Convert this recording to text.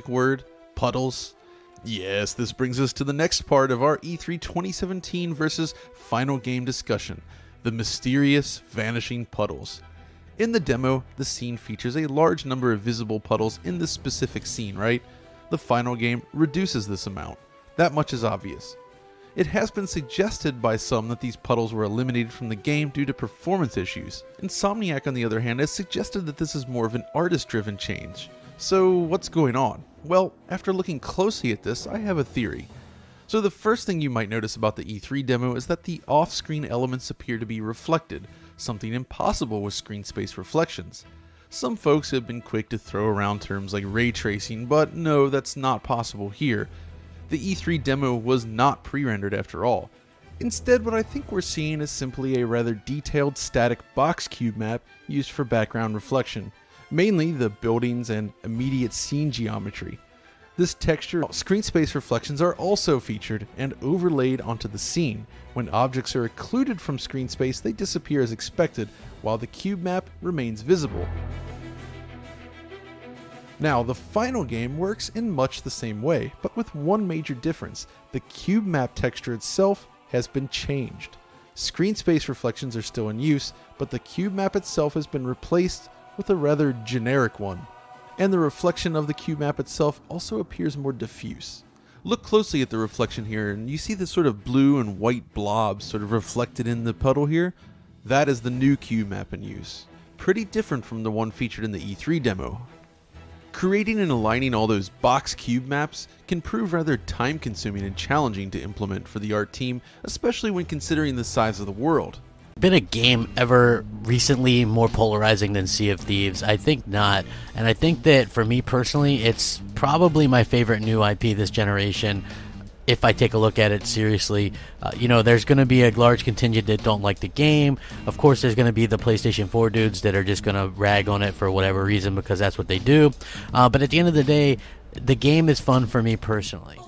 magic word, puddles. Yes, this brings us to the next part of our E3 2017 versus final game discussion, the mysterious vanishing puddles. In the demo, the scene features a large number of visible puddles in this specific scene, right? The final game reduces this amount. That much is obvious. It has been suggested by some that these puddles were eliminated from the game due to performance issues. Insomniac, on the other hand, has suggested that this is more of an artist-driven change. So what's going on? Well, after looking closely at this, I have a theory. So the first thing you might notice about the E3 demo is that the off-screen elements appear to be reflected, something impossible with screen space reflections. Some folks have been quick to throw around terms like ray tracing, but no, that's not possible here. The E3 demo was not pre-rendered after all. Instead, what I think we're seeing is simply a rather detailed static box cube map used for background reflection, mainly the buildings and immediate scene geometry. This texture screen space reflections are also featured and overlaid onto the scene. When objects are occluded from screen space, they disappear as expected, while the cube map remains visible. Now, the final game works in much the same way, but with one major difference. The cube map texture itself has been changed. Screen space reflections are still in use, but the cube map itself has been replaced with a rather generic one. And the reflection of the cube map itself also appears more diffuse. Look closely at the reflection here, and you see this sort of blue and white blobs sort of reflected in the puddle here. That is the new cube map in use. Pretty different from the one featured in the E3 demo. Creating and aligning all those box cube maps can prove rather time-consuming and challenging to implement for the art team, especially when considering the size of the world. Been a game ever recently more polarizing than Sea of Thieves? I think not. And I think that for me personally, it's probably my favorite new IP this generation. If I take a look at it seriously, there's going to be a large contingent that don't like the game. Of course, there's going to be the PlayStation 4 dudes that are just going to rag on it for whatever reason because that's what they do. But at the end of the day, the game is fun for me personally.